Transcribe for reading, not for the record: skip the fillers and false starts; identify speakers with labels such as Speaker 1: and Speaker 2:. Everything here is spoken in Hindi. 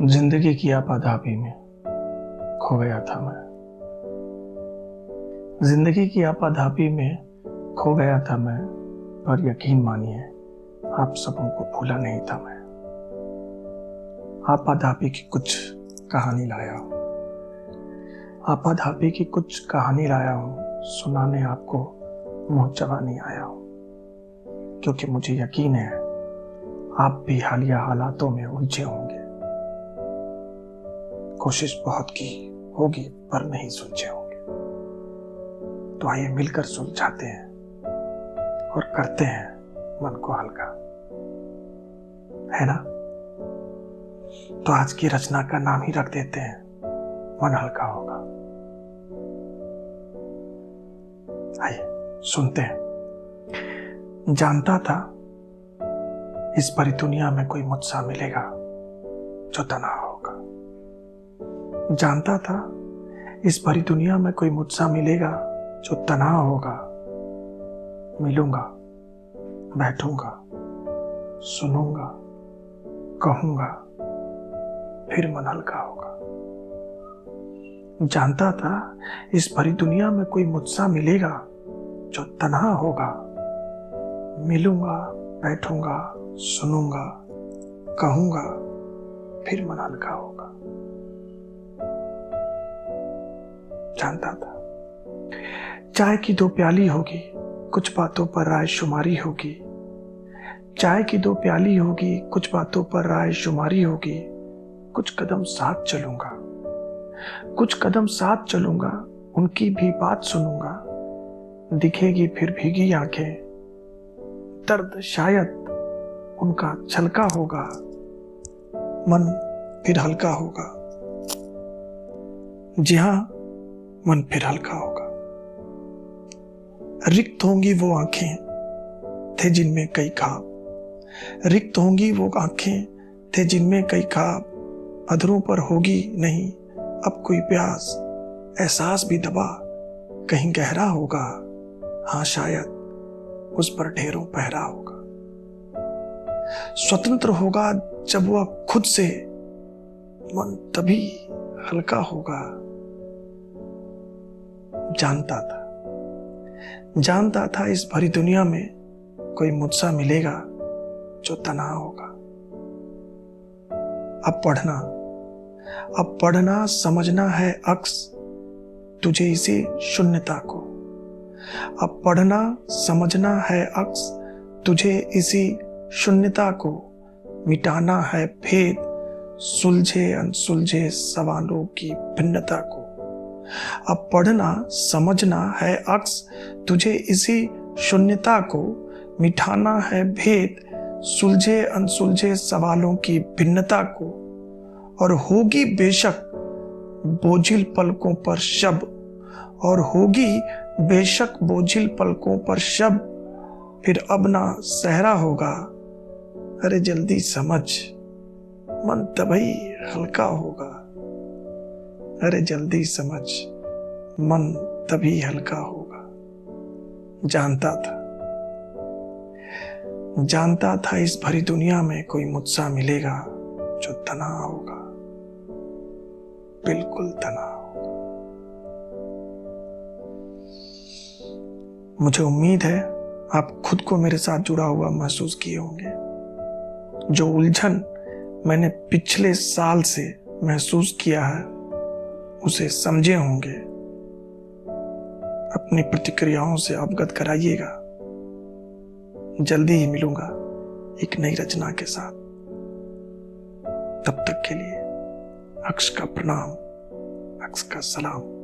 Speaker 1: जिंदगी की आपाधापी में खो गया था मैं। जिंदगी की आपाधापी में खो गया था मैं, पर यकीन मानिए आप सबों को भूला नहीं था मैं। आपाधापी की कुछ कहानी लाया हूँ, आपाधापी की कुछ कहानी लाया हूँ, सुनाने आपको मुंह चबा नहीं आया हूँ, क्योंकि मुझे यकीन है आप भी हालिया हालातों में उलझे होंगे। कोशिश बहुत की होगी पर नहीं सुलझे होंगे। तो आइए मिलकर सुलझाते हैं और करते हैं मन को हल्का, है ना? तो आज की रचना का नाम ही रख देते हैं मन हल्का होगा। आइए सुनते हैं। जानता था इस भरी दुनिया में कोई मुझसा मिलेगा जो तन्हा होगा। जानता था इस भरी दुनिया में कोई मुझसा मिलेगा जो तन्हा होगा। मिलूंगा, बैठूंगा, सुनूंगा, कहूंगा, फिर मन हल्का होगा। जानता था इस भरी दुनिया में कोई मुझसा मिलेगा जो तन्हा होगा। मिलूंगा, बैठूंगा, सुनूंगा, कहूंगा, फिर मन हल्का होगा। जानता था चाय की दो प्याली होगी, कुछ बातों पर राय शुमारी होगी। चाय की दो प्याली होगी, कुछ बातों पर राय शुमारी होगी। कुछ कदम साथ चलूंगा, कुछ कदम साथ चलूंगा, उनकी भी बात सुनूंगा। दिखेगी फिर भीगी आंखें, दर्द शायद उनका छलका होगा। मन फिर हल्का होगा। जी हां, मन फिर हल्का होगा। रिक्त होंगी वो आंखें थे जिनमें कई ख्वाब। रिक्त होंगी वो आंखें थे जिनमें कई ख्वाब। अधरों पर होगी नहीं अब कोई प्यास। एहसास भी दबा कहीं गहरा होगा। हाँ शायद उस पर ढेरों पहरा होगा। स्वतंत्र होगा जब वह खुद से, मन तभी हल्का होगा। जानता था इस भरी दुनिया में कोई मुझसा मिलेगा जो तन्हा होगा। अब पढ़ना समझना है अक्स तुझे इसी शून्यता को। अब पढ़ना समझना है अक्स तुझे इसी शून्यता को। मिटाना है भेद सुलझे अनसुलझे सवालों की भिन्नता को। अब पढ़ना समझना है अक्स तुझे इसी शून्यता को। मिटाना है भेद सुलझे अनसुलझे सवालों की भिन्नता को। और होगी बेशक बोझिल पलकों पर शब, और होगी बेशक बोझिल पलकों पर शब। फिर अब ना सहरा होगा, अरे जल्दी समझ मन तभी हल्का होगा। अरे जल्दी समझ मन तभी हल्का होगा। जानता था इस भरी दुनिया में कोई मुझसा मिलेगा जो तन्हा होगा, बिल्कुल तन्हा होगा। मुझे उम्मीद है आप खुद को मेरे साथ जुड़ा हुआ महसूस किए होंगे। जो उलझन मैंने पिछले साल से महसूस किया है उसे समझे होंगे। अपनी प्रतिक्रियाओं से अवगत कराइएगा। जल्दी ही मिलूंगा एक नई रचना के साथ। तब तक के लिए अक्स का प्रणाम, अक्स का सलाम।